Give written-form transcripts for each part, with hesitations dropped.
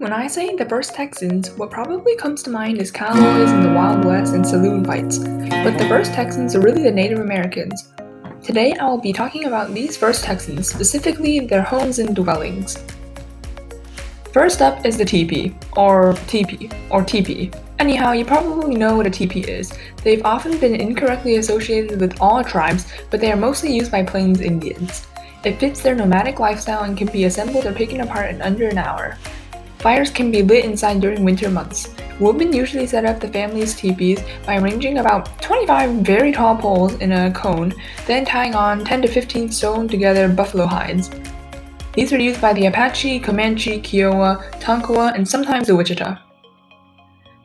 When I say the first Texans, what probably comes to mind is cowboys in the Wild West and saloon fights. But the first Texans are really the Native Americans. Today I will be talking about these first Texans, specifically their homes and dwellings. First up is the teepee. Anyhow, you probably know what a teepee is. They've often been incorrectly associated with all tribes, but they are mostly used by Plains Indians. It fits their nomadic lifestyle and can be assembled or taken apart in under an hour. Fires can be lit inside during winter months. Women usually set up the family's teepees by arranging about 25 very tall poles in a cone, then tying on 10 to 15 sewn together buffalo hides. These are used by the Apache, Comanche, Kiowa, Tonkawa, and sometimes the Wichita.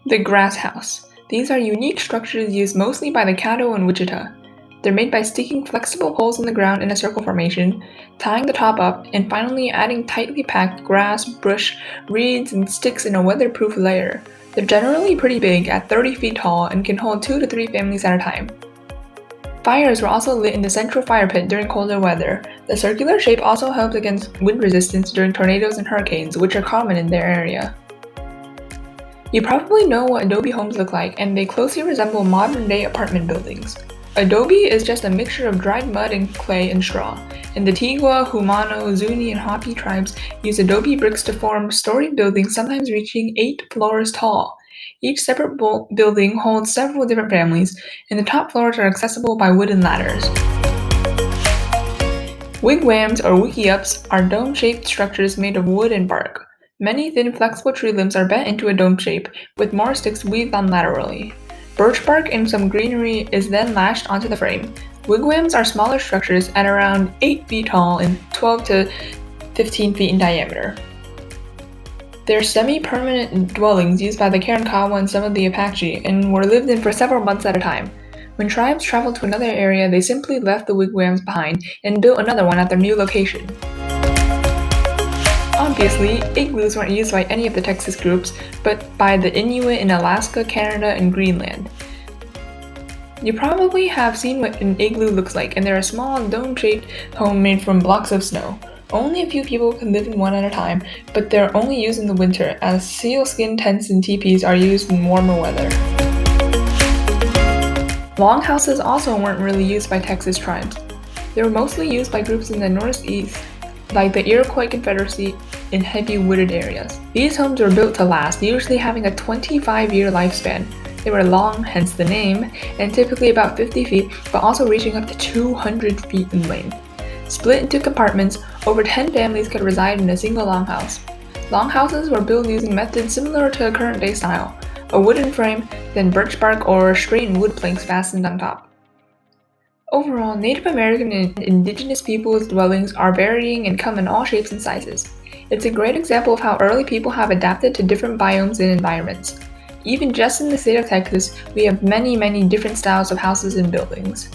The grasshouse. These are unique structures used mostly by the Caddo and Wichita. They're made by sticking flexible poles in the ground in a circle formation, tying the top up, and finally adding tightly packed grass, brush, reeds, and sticks in a weatherproof layer. They're generally pretty big, at 30 feet tall, and can hold 2 to 3 families at a time. Fires were also lit in the central fire pit during colder weather. The circular shape also helped against wind resistance during tornadoes and hurricanes, which are common in their area. You probably know what adobe homes look like, and they closely resemble modern-day apartment buildings. Adobe is just a mixture of dried mud and clay and straw, and the Tigwa, Humano, Zuni, and Hopi tribes use adobe bricks to form storied buildings sometimes reaching 8 floors tall. Each separate building holds several different families, and the top floors are accessible by wooden ladders. Wigwams or wickiups are dome-shaped structures made of wood and bark. Many thin flexible tree limbs are bent into a dome shape, with more sticks weaved on laterally. Birch bark and some greenery is then lashed onto the frame. Wigwams are smaller structures at around 8 feet tall and 12 to 15 feet in diameter. They're semi-permanent dwellings used by the Karankawa and some of the Apache, and were lived in for several months at a time. When tribes traveled to another area, they simply left the wigwams behind and built another one at their new location. Obviously, igloos weren't used by any of the Texas groups, but by the Inuit in Alaska, Canada, and Greenland. You probably have seen what an igloo looks like, and they're a small, dome-shaped home made from blocks of snow. Only a few people can live in one at a time, but they're only used in the winter, as sealskin tents and teepees are used in warmer weather. Longhouses also weren't really used by Texas tribes. They were mostly used by groups in the Northeast, like the Iroquois Confederacy, in heavy wooded areas. These homes were built to last, usually having a 25-year lifespan. They were long, hence the name, and typically about 50 feet, but also reaching up to 200 feet in length. Split into compartments, over 10 families could reside in a single longhouse. Longhouses were built using methods similar to a current-day style: a wooden frame, then birch bark or straightened wood planks fastened on top. Overall, Native American and indigenous peoples' dwellings are varying and come in all shapes and sizes. It's a great example of how early people have adapted to different biomes and environments. Even just in the state of Texas, we have many different styles of houses and buildings.